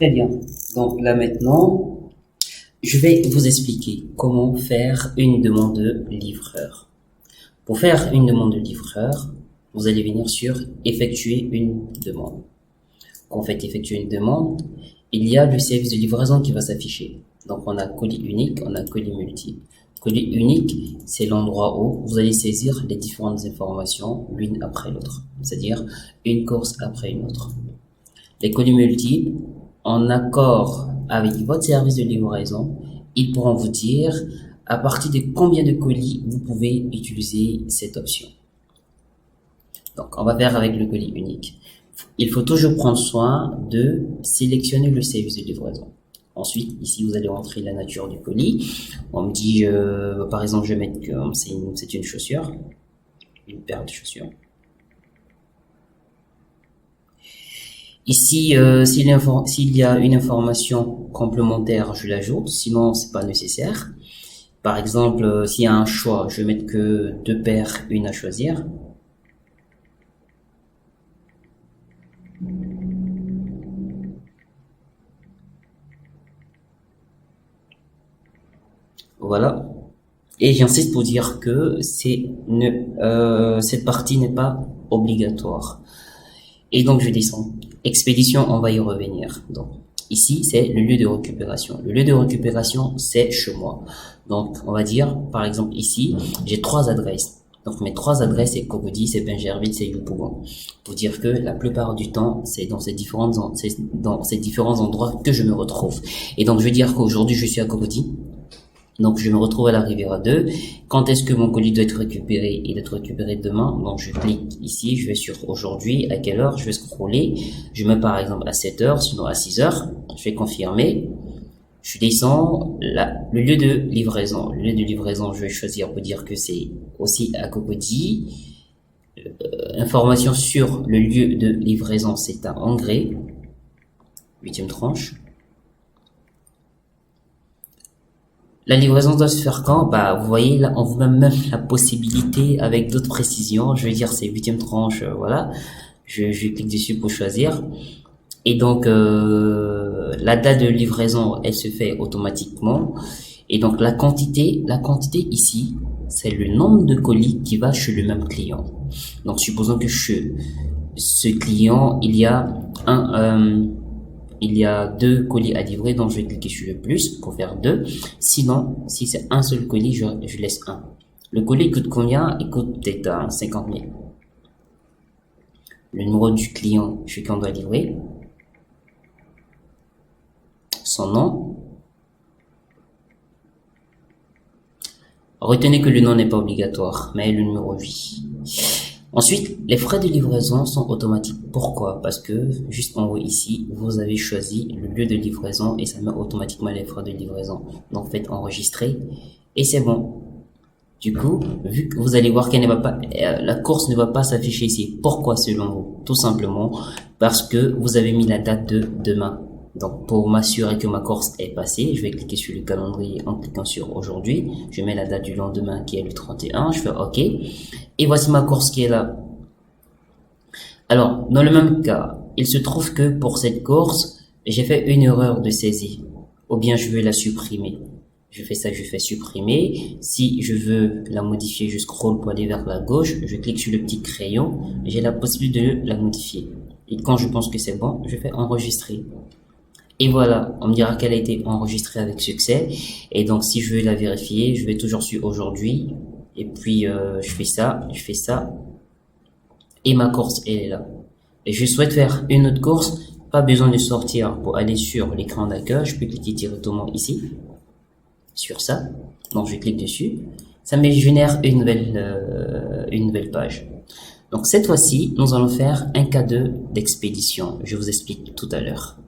Très bien. Donc là maintenant, je vais vous expliquer comment faire une demande de livreur. Pour faire une demande de livreur, vous allez venir sur effectuer une demande. Quand vous faites effectuer une demande, il y a le service de livraison qui va s'afficher. Donc on a colis unique, on a colis multiple. Colis unique, c'est l'endroit où vous allez saisir les différentes informations l'une après l'autre, c'est-à-dire une course après une autre. Les colis multiples, en accord avec votre service de livraison, ils pourront vous dire à partir de combien de colis vous pouvez utiliser cette option. Donc, on va faire avec le colis unique. Il faut toujours prendre soin de sélectionner le service de livraison. Ensuite, ici, vous allez rentrer la nature du colis. On me dit, par exemple, je vais mettre que c'est une chaussure, une paire de chaussures. Ici, s'il y a une information complémentaire, je l'ajoute, sinon c'est pas nécessaire. Par exemple, s'il y a un choix, je vais mettre que deux paires, une à choisir. Voilà. Et j'insiste pour dire que cette partie n'est pas obligatoire. Et donc, je descends. Expédition, on va y revenir. Donc, ici, c'est le lieu de récupération. Le lieu de récupération, c'est chez moi. Donc, on va dire, par exemple, ici, j'ai trois adresses. Donc, mes trois adresses, c'est Cocody, c'est Bingerville, c'est Yopougon. Pour dire que la plupart du temps, c'est dans ces différents endroits que je me retrouve. Et donc, je veux dire qu'aujourd'hui, je suis à Cocody. Donc, je me retrouve à la Riviera 2. Quand est-ce que mon colis doit être récupéré? Il doit être récupéré demain. Donc, je clique ici, je vais sur aujourd'hui, à quelle heure? Je vais scroller. Je mets par exemple à 7 heures, sinon à 6 heures. Je vais confirmer. Je descends le lieu de livraison. Le lieu de livraison, je vais choisir pour dire que c'est aussi à Cocody. Information sur le lieu de livraison, c'est à Engré. 8e tranche. La livraison doit se faire quand? Bah, vous voyez, là, on vous donne même la possibilité avec d'autres précisions. Je vais dire c'est 8e tranche, voilà. Je clique dessus pour choisir. Et donc, la date de livraison, elle se fait automatiquement. Et donc, la quantité ici, c'est le nombre de colis qui va chez le même client. Donc, supposons que chez ce client, il y a deux colis à livrer, donc je vais cliquer sur le plus pour faire deux. Sinon, si c'est un seul colis, je laisse un. Le colis coûte combien? Il coûte peut-être 50 000. Le numéro du client, celui qu'on doit livrer. Son nom. Retenez que le nom n'est pas obligatoire, mais le numéro oui. Ensuite, les frais de livraison sont automatiques. Pourquoi? Parce que juste en haut ici, vous avez choisi le lieu de livraison et ça met automatiquement les frais de livraison. Donc faites enregistrer et c'est bon. Du coup, vu que vous allez voir qu'elle ne va pas, la course ne va pas s'afficher ici. Pourquoi selon vous? Tout simplement parce que vous avez mis la date de demain. Donc pour m'assurer que ma course est passée, je vais cliquer sur le calendrier en cliquant sur aujourd'hui. Je mets la date du lendemain qui est le 31. Je fais OK. Et voici ma course qui est là. Alors, dans le même cas, il se trouve que pour cette course, j'ai fait une erreur de saisie. Ou bien je veux la supprimer. Je fais ça, je fais supprimer. Si je veux la modifier, je scrolle pour aller vers la gauche. Je clique sur le petit crayon. J'ai la possibilité de la modifier. Et quand je pense que c'est bon, je fais enregistrer. Et voilà, on me dira qu'elle a été enregistrée avec succès. Et donc, si je veux la vérifier, je vais toujours sur aujourd'hui. Et puis, je fais ça. Et ma course, elle est là. Et je souhaite faire une autre course. Pas besoin de sortir pour aller sur l'écran d'accueil. Je peux cliquer directement ici. Sur ça. Donc, je clique dessus. Ça me génère une nouvelle page. Donc, cette fois-ci, nous allons faire un cas d'expédition. Je vous explique tout à l'heure.